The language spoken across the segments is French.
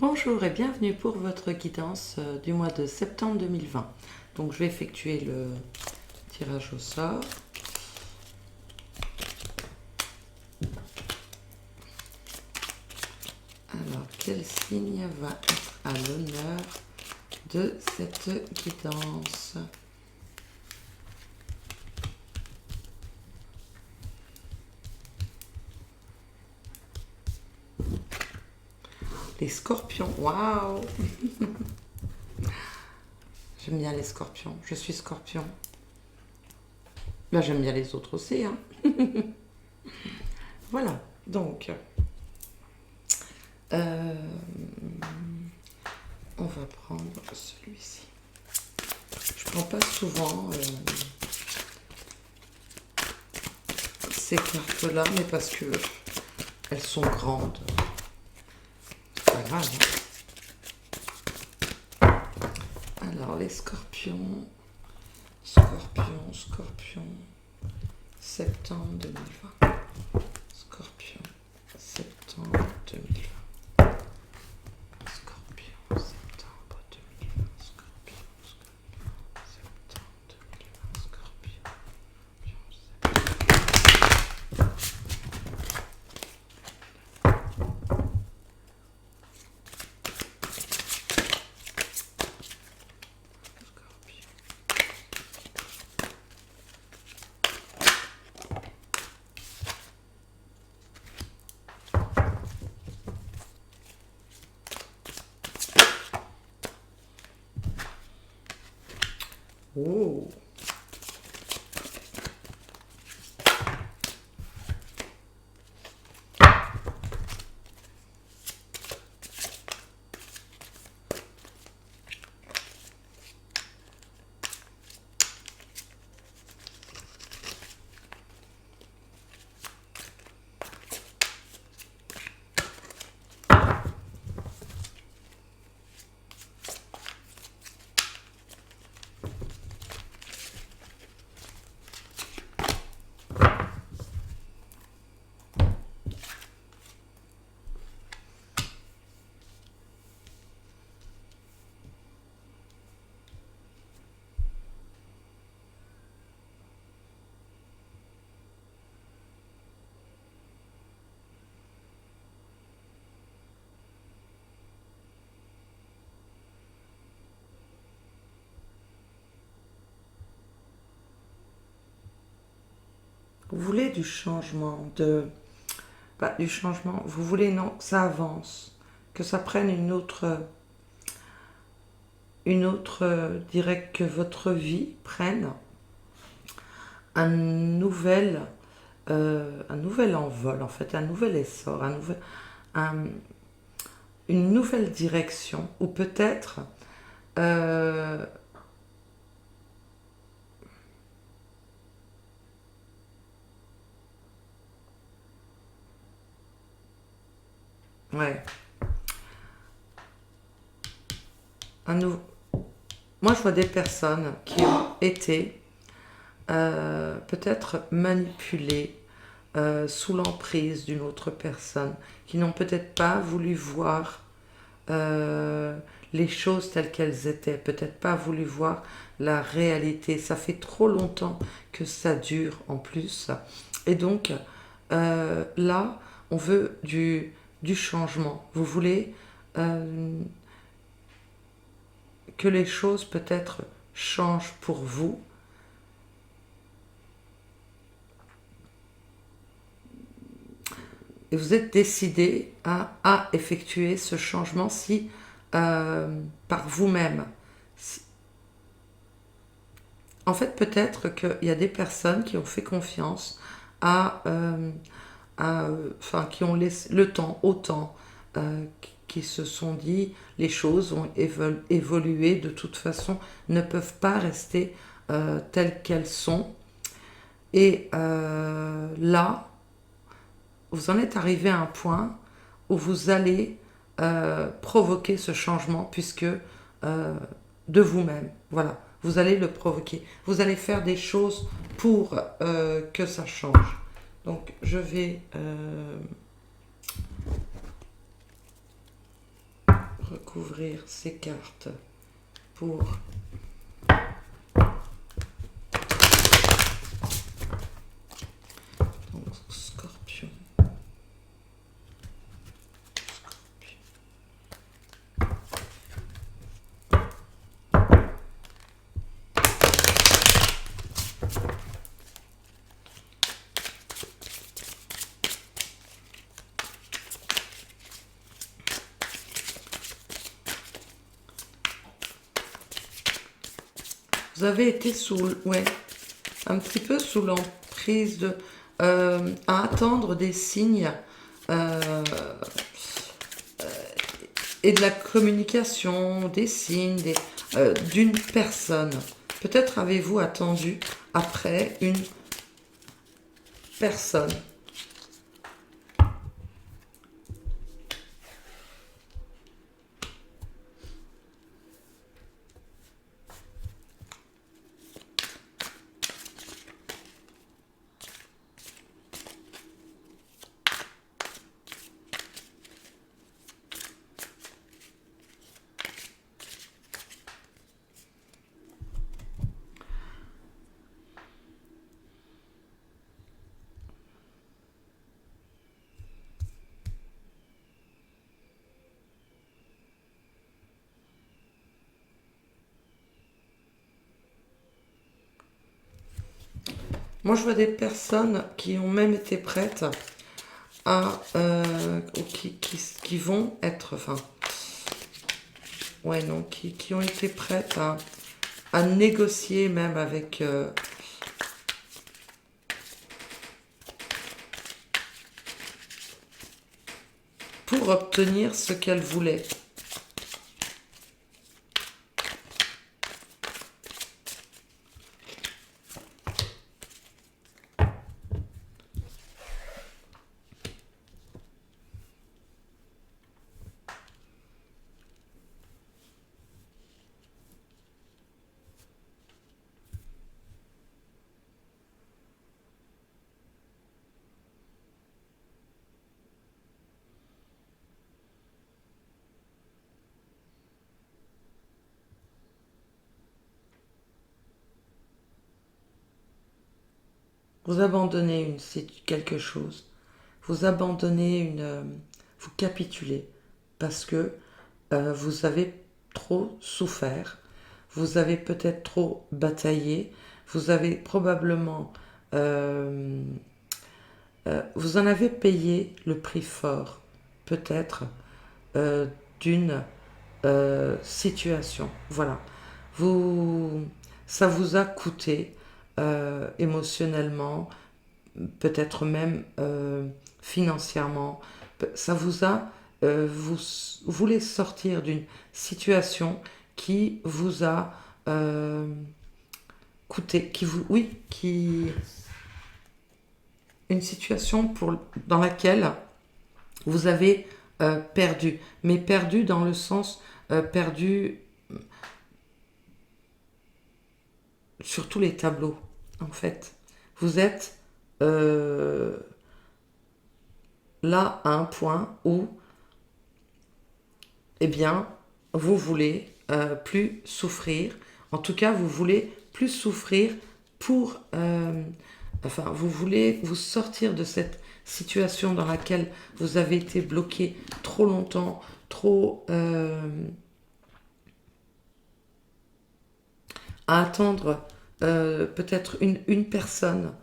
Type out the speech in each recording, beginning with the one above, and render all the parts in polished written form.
Bonjour et bienvenue pour votre guidance du mois de septembre 2020. Donc je vais effectuer le tirage au sort. Alors quel signe va être à l'honneur de cette guidance? Les scorpions, waouh! J'aime bien les scorpions, je suis scorpion. Là j'aime bien les autres aussi, hein. Voilà, donc on va prendre celui-ci. Je prends pas souvent ces cartes-là, mais parce que elles sont grandes. C'est pas grave, hein. Alors les scorpions, septembre 2020. Scorpion, septembre 2020. Scorpion, septembre 2020. Scorpion, septembre 2020. Scorpion, oh! Vous voulez du changement, du changement, vous voulez non, que ça avance, que ça prenne une autre direct, que votre vie prenne un nouvel envol, en fait, un nouvel essor, une nouvelle direction, ou peut-être ouais, moi je vois des personnes qui ont été peut-être manipulées sous l'emprise d'une autre personne, qui n'ont peut-être pas voulu voir les choses telles qu'elles étaient, peut-être pas voulu voir la réalité. Ça fait trop longtemps que ça dure en plus. Et donc, là, on veut du changement. Vous voulez que les choses peut-être changent pour vous. Et vous êtes décidé à effectuer ce changement si par vous-même. En fait, peut-être qu'il y a des personnes qui ont fait confiance enfin, qui ont laissé le temps au temps, qui se sont dit les choses ont évolué, de toute façon, ne peuvent pas rester telles qu'elles sont. Et là, vous en êtes arrivé à un point où vous allez provoquer ce changement, puisque de vous-même, voilà, vous allez le provoquer. Vous allez faire des choses pour que ça change. Donc, je vais découvrir ces cartes pour donc, Scorpion. Vous avez été un petit peu sous l'emprise de à attendre des signes euh, et de la communication, des signes d'une personne. Peut-être avez-vous attendu après une personne. Moi, je vois des personnes qui ont même été prêtes à... ou qui vont être... Enfin, ouais, non, qui ont été prêtes à négocier même avec... pour obtenir ce qu'elles voulaient. Vous abandonnez quelque chose. Vous abandonnez vous capitulez parce que vous avez trop souffert. Vous avez peut-être trop bataillé. Vous avez probablement... vous en avez payé le prix fort, peut-être, euh, d'une situation. Voilà. Vous, ça vous a coûté émotionnellement, peut-être même financièrement. Ça vous a... vous voulez sortir d'une situation qui vous a coûté, une situation dans laquelle vous avez perdu, mais perdu dans le sens perdu sur tous les tableaux, en fait. Vous êtes là à un point où, eh bien, vous voulez plus souffrir. En tout cas, vous voulez plus souffrir pour... enfin, vous voulez vous sortir de cette situation dans laquelle vous avez été bloqué trop longtemps, trop... à attendre peut-être une personne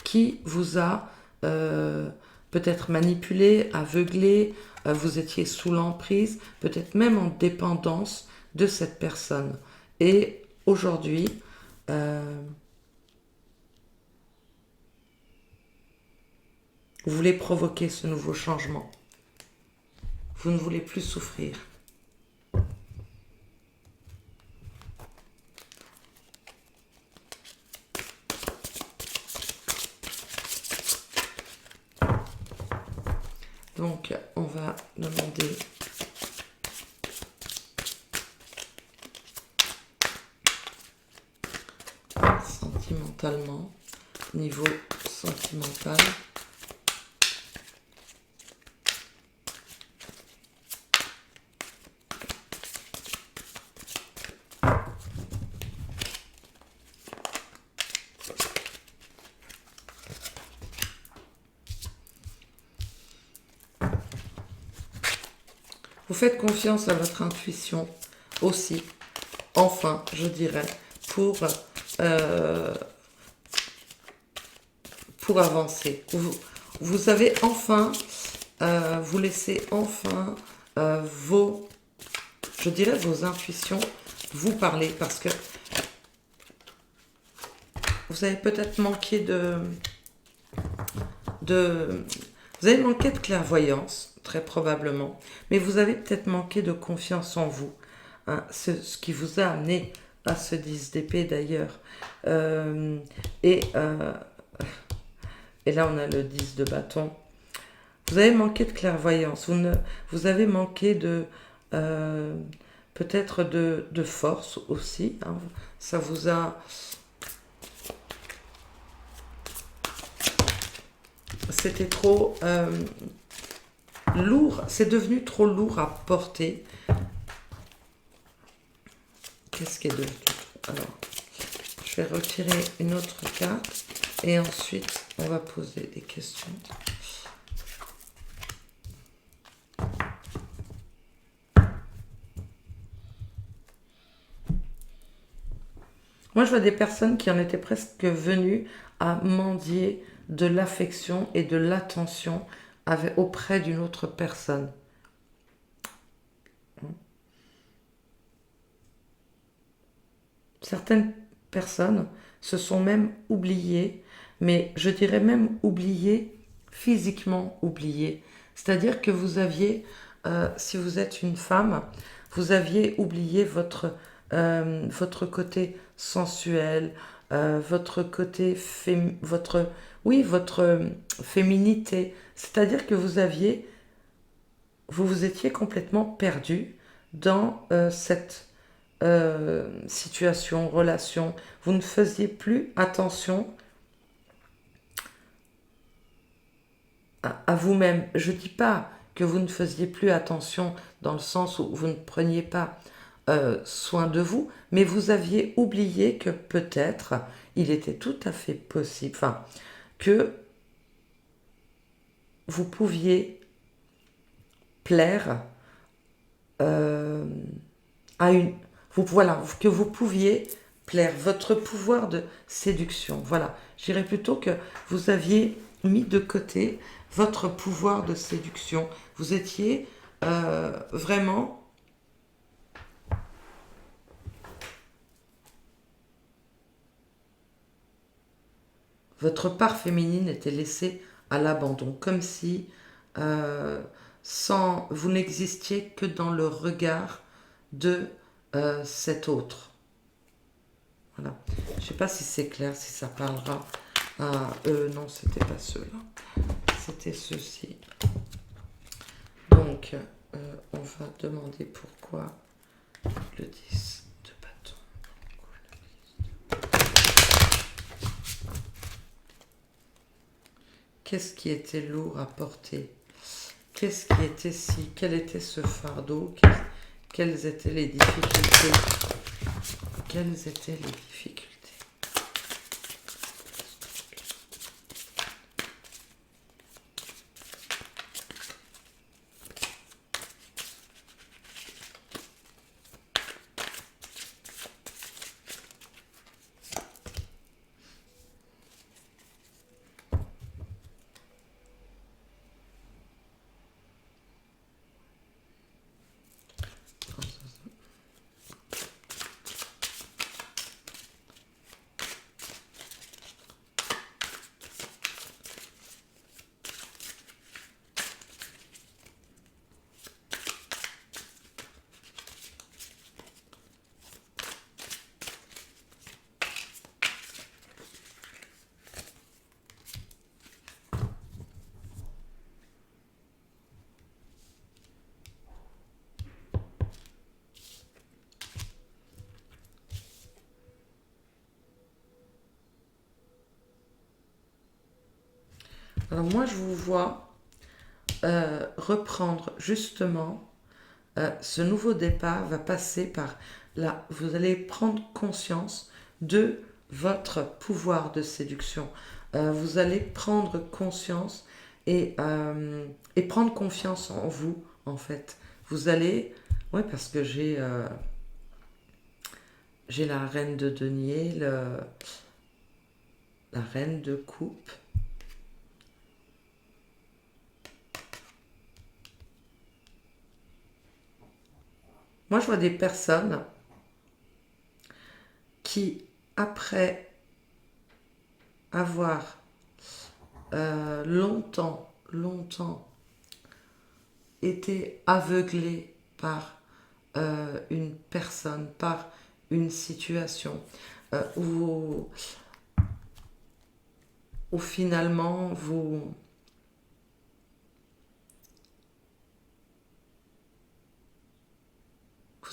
qui vous a peut-être manipulé, aveuglé, vous étiez sous l'emprise, peut-être même en dépendance de cette personne. Et aujourd'hui, vous voulez provoquer ce nouveau changement. Vous ne voulez plus souffrir. Donc, on va demander sentimentalement, niveau sentimental. faites confiance à votre intuition aussi, enfin, je dirais, euh, pour avancer. Vous avez enfin, vous laissez enfin je dirais, vos intuitions vous parler, parce que vous avez peut-être manqué vous avez manqué de clairvoyance, très probablement, mais vous avez peut-être manqué de confiance en vous. Hein, ce qui vous a amené à ce 10 d'épée d'ailleurs. Euh, et, euh, et là, on a le 10 de bâton. Vous avez manqué de clairvoyance, vous avez manqué euh, peut-être de force aussi. Hein. Ça vous a... C'était trop lourd, c'est devenu trop lourd à porter. Qu'est-ce qui est devenu? Alors, je vais retirer une autre carte et ensuite on va poser des questions. Moi, je vois des personnes qui en étaient presque venues à mendier de l'affection et de l'attention auprès d'une autre personne. Certaines personnes se sont même oubliées, mais je dirais même oubliées, physiquement oubliées. C'est-à-dire que vous aviez, si vous êtes une femme, vous aviez oublié votre côté sensuel, votre côté, votre féminité. C'est-à-dire que vous vous étiez complètement perdu dans cette situation, relation. Vous ne faisiez plus attention à vous-même. Je ne dis pas que vous ne faisiez plus attention dans le sens où vous ne preniez pas soin de vous, mais vous aviez oublié que peut-être il était tout à fait possible, enfin, que vous pouviez plaire à une... voilà, que vous pouviez plaire, votre pouvoir de séduction. Voilà, je dirais plutôt que vous aviez mis de côté votre pouvoir de séduction. Vous étiez vraiment... Votre part féminine était laissée à l'abandon, comme si vous n'existiez que dans le regard de cet autre. Voilà. Je ne sais pas si c'est clair, si ça parlera à eux. Non, c'était pas ceux-là. C'était ceux-ci. Donc, on va demander pourquoi le 10 de bâton. Qu'est-ce qui était lourd à porter? Qu'est-ce qui était quel était ce fardeau? Quelles étaient les difficultés? Quelles étaient les difficultés? Alors moi, je vous vois reprendre justement ce nouveau départ va passer par là. Vous allez prendre conscience de votre pouvoir de séduction. Vous allez prendre conscience et prendre confiance en vous, en fait. vous allez... Oui, parce que j'ai la reine de denier, la reine de coupe. Moi, je vois des personnes qui, après avoir longtemps été aveuglées par une personne, par une situation, où finalement vous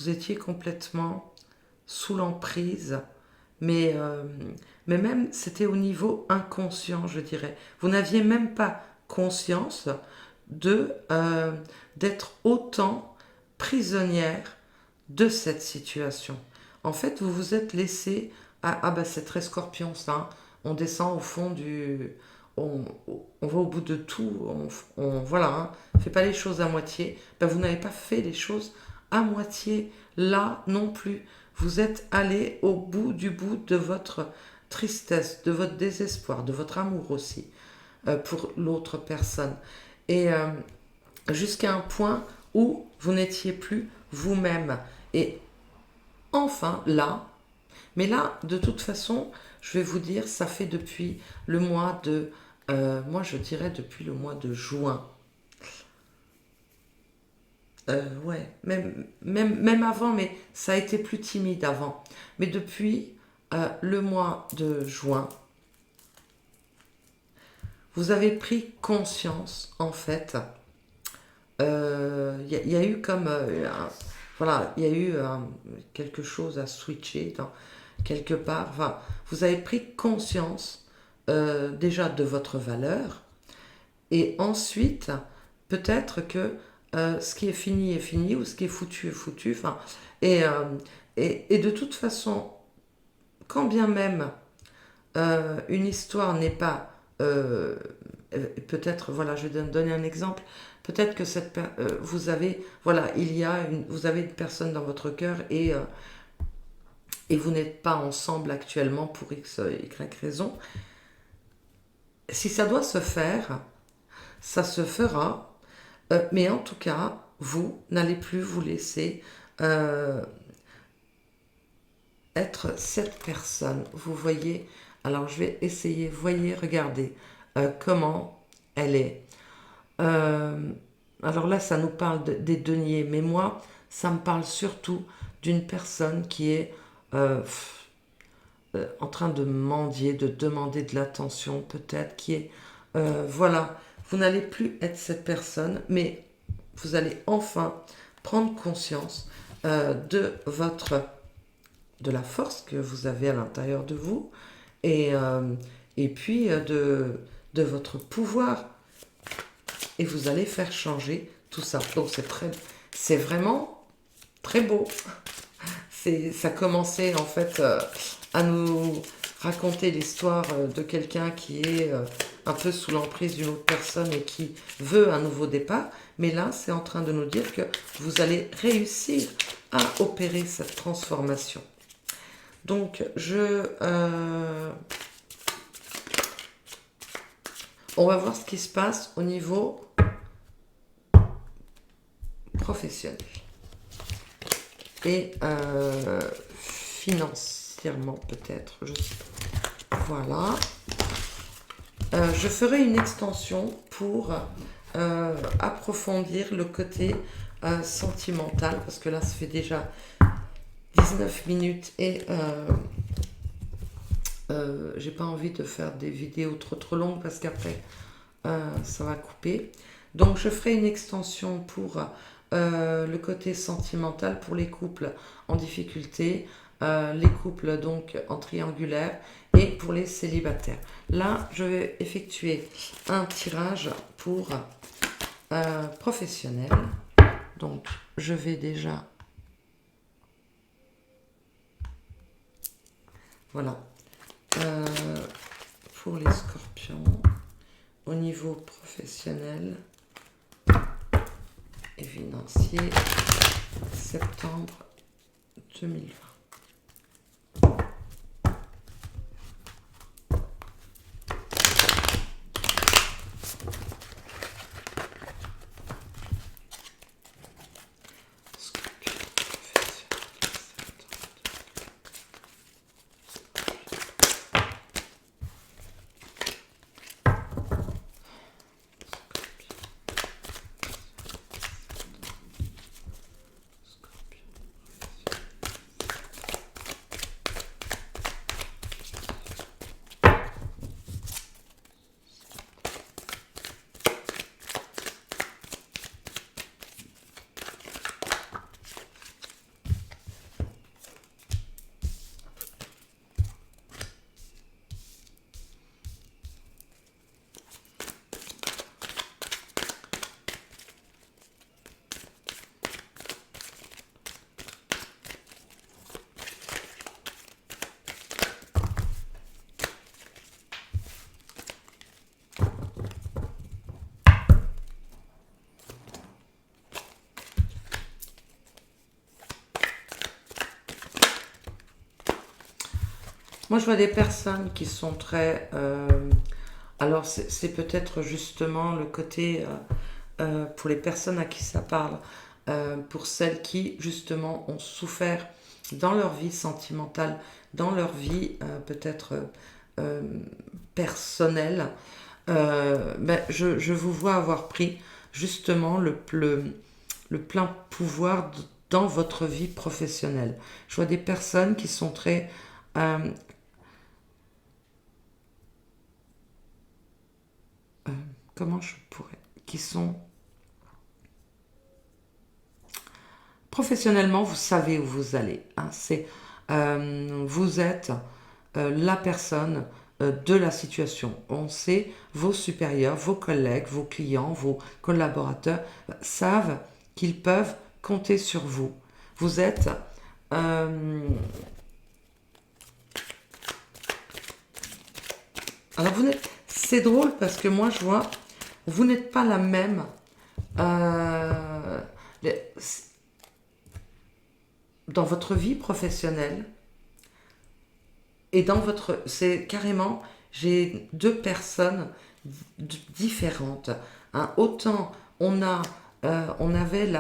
étiez complètement sous l'emprise, mais, mais même c'était au niveau inconscient, je dirais. Vous n'aviez même pas conscience d'être autant prisonnière de cette situation. En fait, vous vous êtes laissé... Ah bah c'est très scorpion ça, hein. On descend au fond du... On va au bout de tout, voilà, hein. Fait pas les choses à moitié. Ben, vous n'avez pas fait les choses à moitié là non plus. Vous êtes allé au bout du bout de votre tristesse, de votre désespoir, de votre amour aussi pour l'autre personne. Et jusqu'à un point où vous n'étiez plus vous-même. Et enfin, là, mais là, de toute façon, je vais vous dire, ça fait depuis le mois de... moi, je dirais depuis le mois de juin. Ouais, même avant, mais ça a été plus timide avant. Mais depuis le mois de juin, vous avez pris conscience, en fait. Y a eu comme... voilà, il y a eu quelque chose à switcher quelque part. Enfin, vous avez pris conscience déjà de votre valeur. Et ensuite, peut-être que ce qui est fini, ou ce qui est foutu. Enfin, et de toute façon, quand bien même une histoire n'est pas... peut-être, voilà, je vais donner un exemple. Peut-être que vous avez, voilà, vous avez une personne dans votre cœur et vous n'êtes pas ensemble actuellement pour X, Y raison. Si ça doit se faire, ça se fera. Mais en tout cas, vous n'allez plus vous laisser être cette personne. Vous voyez, alors je vais essayer, voyez, regardez comment elle est. Alors là, ça nous parle des deniers, mais moi, ça me parle surtout d'une personne qui est en train de mendier, de demander de l'attention, peut-être, qui est... voilà, vous n'allez plus être cette personne, mais vous allez enfin prendre conscience de la force que vous avez à l'intérieur de vous et puis de votre pouvoir. Et vous allez faire changer tout ça. Donc c'est vraiment très beau. Ça commençait en fait à nous raconter l'histoire de quelqu'un qui est un peu sous l'emprise d'une autre personne et qui veut un nouveau départ. Mais là, c'est en train de nous dire que vous allez réussir à opérer cette transformation. Donc, on va voir ce qui se passe au niveau professionnel et financièrement peut-être, je sais pas. Voilà. Je ferai une extension pour approfondir le côté sentimental, parce que là, ça fait déjà 19 minutes et j'ai pas envie de faire des vidéos trop longues parce qu'après ça va couper. Donc je ferai une extension pour le côté sentimental pour les couples en difficulté, les couples donc en triangulaire et pour les célibataires. Là, je vais effectuer un tirage pour professionnel. Donc je vais déjà... Voilà. Pour les scorpions, au niveau professionnel, et financier, septembre 2020. Moi, je vois des personnes qui sont très... alors, c'est peut-être justement le côté, pour les personnes à qui ça parle, pour celles qui, justement, ont souffert dans leur vie sentimentale, dans leur vie peut-être euh, personnelle. Je vous vois avoir pris justement le plein pouvoir dans votre vie professionnelle. Je vois des personnes qui sont très... euh, comment je pourrais, qui sont professionnellement, vous savez où vous allez. Hein, vous êtes la personne de la situation. On sait, vos supérieurs, vos collègues, vos clients, vos collaborateurs savent qu'ils peuvent compter sur vous. Vous êtes alors c'est drôle parce que moi je vois, vous n'êtes pas la même. euh, les- dans votre vie professionnelle et dans votre... C'est carrément, j'ai deux personnes différentes. Hein. Autant on avait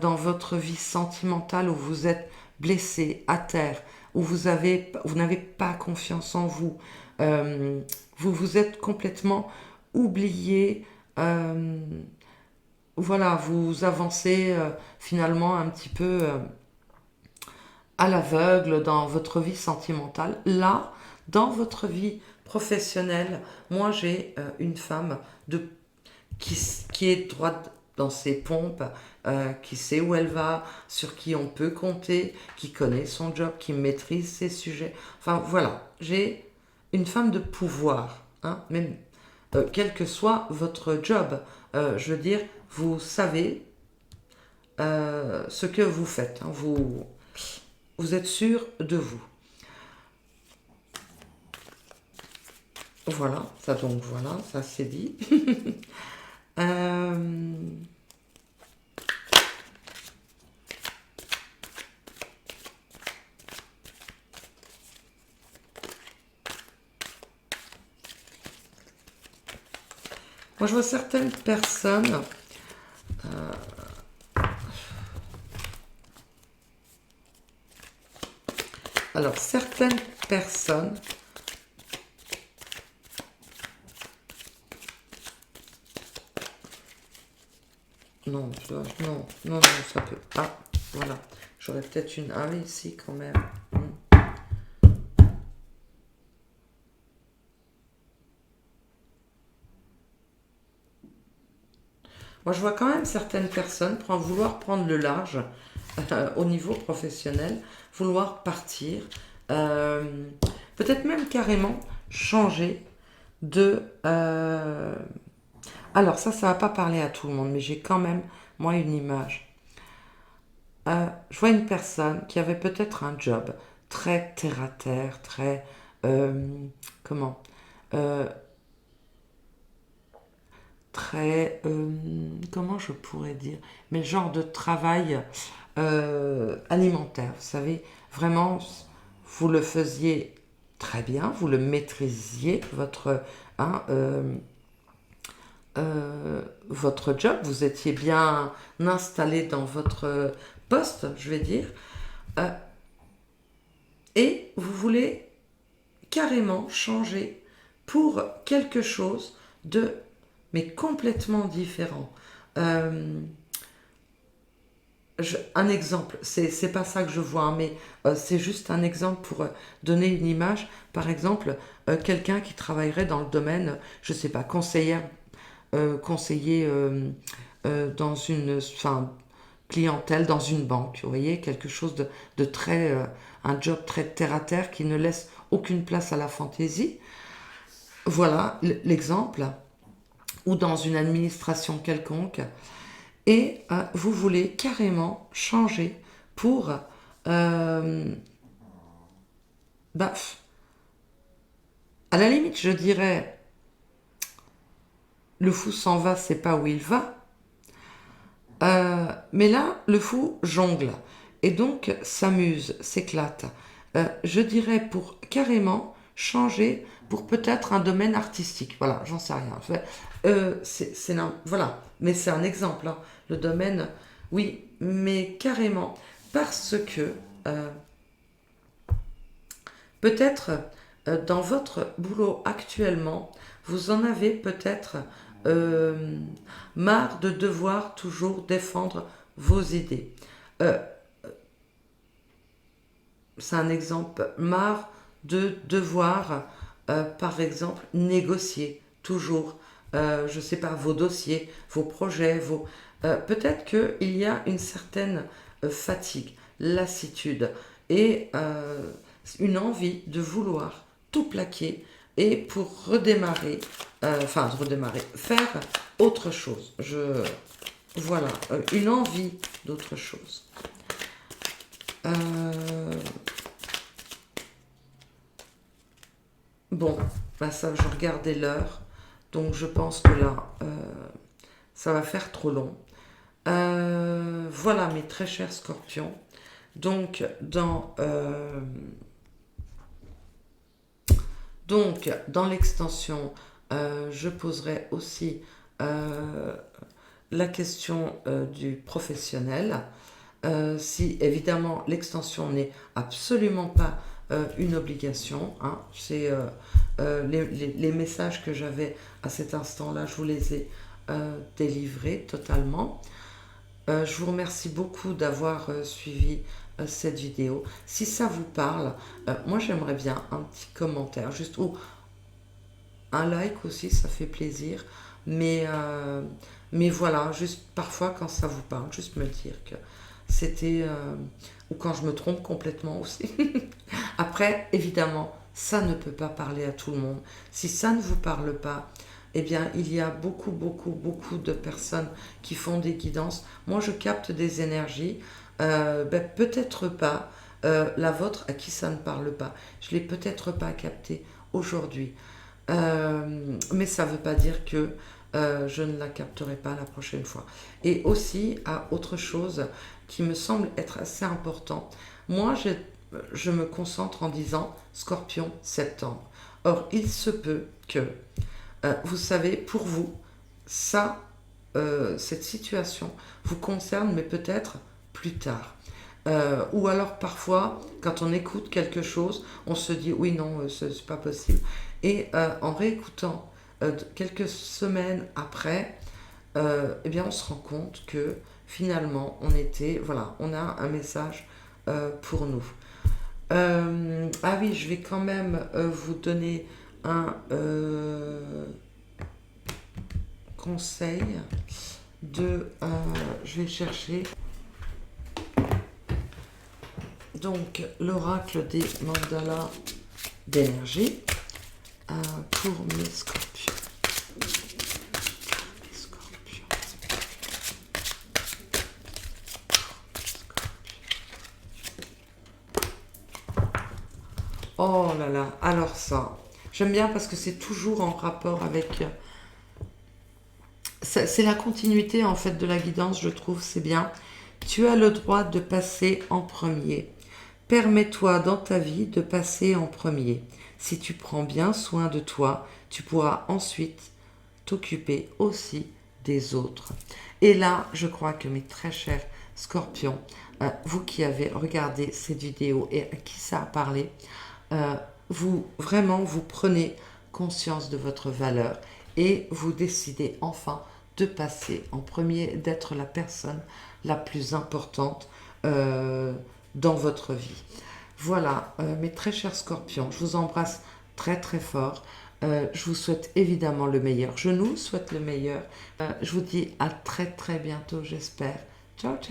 dans votre vie sentimentale où vous êtes blessé, à terre, où vous n'avez pas confiance en vous, vous vous êtes complètement oublié, euh, voilà, vous avancez finalement un petit peu à l'aveugle dans votre vie sentimentale. Là, dans votre vie professionnelle, moi j'ai une femme de, qui est droite dans ses pompes, qui sait où elle va, sur qui on peut compter, qui connaît son job, qui maîtrise ses sujets. Enfin voilà, j'ai une femme de pouvoir, hein, même quel que soit votre job. Je veux dire, vous savez ce que vous faites. Hein, vous êtes sûr de vous. Voilà, ça donc voilà, ça c'est dit. Euh, moi je vois certaines personnes. Alors certaines personnes. Non, non, ça peut. Ah, voilà. J'aurais peut-être une A ici quand même. Moi, je vois quand même certaines personnes vouloir prendre le large au niveau professionnel, vouloir partir, euh, peut-être même carrément changer de... Alors ça va pas parler à tout le monde, mais j'ai quand même, moi, une image. Je vois une personne qui avait peut-être un job très terre-à-terre, très... comment euh, très, comment je pourrais dire, mais le genre de travail alimentaire, vous savez, vraiment, vous le faisiez très bien, vous le maîtrisiez, hein, votre job, vous étiez bien installé dans votre poste, je vais dire, euh, et vous voulez carrément changer pour quelque chose de, mais complètement différent. Euh, un exemple, c'est pas ça que je vois, hein, mais c'est juste un exemple pour donner une image. Par exemple, quelqu'un qui travaillerait dans le domaine, je sais pas, conseiller dans une, enfin, clientèle dans une banque, vous voyez, quelque chose de très, un job très terre à terre qui ne laisse aucune place à la fantaisie. Voilà l'exemple. Ou dans une administration quelconque. Et vous voulez carrément changer pour euh, bah, à la limite je dirais le fou s'en va, c'est pas où il va. Mais là le fou jongle et donc s'amuse, s'éclate. Je dirais pour carrément changer pour peut-être un domaine artistique. Voilà, j'en sais rien. Voilà, mais c'est un exemple, hein. Le domaine, oui, mais carrément parce que euh, peut-être dans votre boulot actuellement, vous en avez peut-être euh, marre de devoir toujours défendre vos idées. Euh, c'est un exemple, marre de devoir, par exemple, négocier toujours, je ne sais pas, vos dossiers, vos projets, peut-être qu'il y a une certaine fatigue, lassitude et une envie de vouloir tout plaquer et pour redémarrer, faire autre chose. Voilà, une envie d'autre chose. Euh, Bon, bah ça, je regardais l'heure, donc je pense que là, ça va faire trop long. Voilà, mes très chers scorpions. Donc, dans l'extension, je poserai aussi euh, la question du professionnel. Si évidemment l'extension n'est absolument pas une obligation, hein, c'est les messages que j'avais à cet instant-là, je vous les ai délivrés totalement. Je vous remercie beaucoup d'avoir suivi cette vidéo. Si ça vous parle, moi j'aimerais bien un petit commentaire, juste ou un like aussi, ça fait plaisir. Mais, euh, mais voilà, juste parfois quand ça vous parle, juste me dire que c'était... ou quand je me trompe complètement aussi. Après, évidemment, ça ne peut pas parler à tout le monde. Si ça ne vous parle pas, eh bien, il y a beaucoup, beaucoup, beaucoup de personnes qui font des guidances. Moi, je capte des énergies. Peut-être pas la vôtre à qui ça ne parle pas. Je l'ai peut-être pas capté aujourd'hui. Mais ça ne veut pas dire que je ne la capterai pas la prochaine fois. Et aussi, à autre chose qui me semble être assez important, moi je me concentre en disant Scorpion septembre. Or, il se peut que, vous savez, pour vous, ça, cette situation vous concerne, mais peut-être plus tard. Ou alors parfois, quand on écoute quelque chose, on se dit oui, non, c'est pas possible. Et en réécoutant quelques semaines après, eh bien, on se rend compte que finalement, voilà, on a un message pour nous. Ah oui, je vais quand même vous donner un conseil je vais chercher. Donc, l'oracle des mandalas d'énergie pour mes scorpions. Oh là là, alors ça, j'aime bien parce que c'est toujours en rapport avec c'est la continuité en fait de la guidance, je trouve, c'est bien. Tu as le droit de passer en premier. Permets-toi dans ta vie de passer en premier. Si tu prends bien soin de toi, tu pourras ensuite t'occuper aussi des autres. Et là, je crois que mes très chers scorpions, vous qui avez regardé cette vidéo et à qui ça a parlé, vous vraiment vous prenez conscience de votre valeur et vous décidez enfin de passer en premier, d'être la personne la plus importante dans votre vie. Voilà, mes très chers scorpions, je vous embrasse très très fort. Je vous souhaite évidemment le meilleur. Je nous souhaite le meilleur. Je vous dis à très très bientôt, j'espère. Ciao, ciao.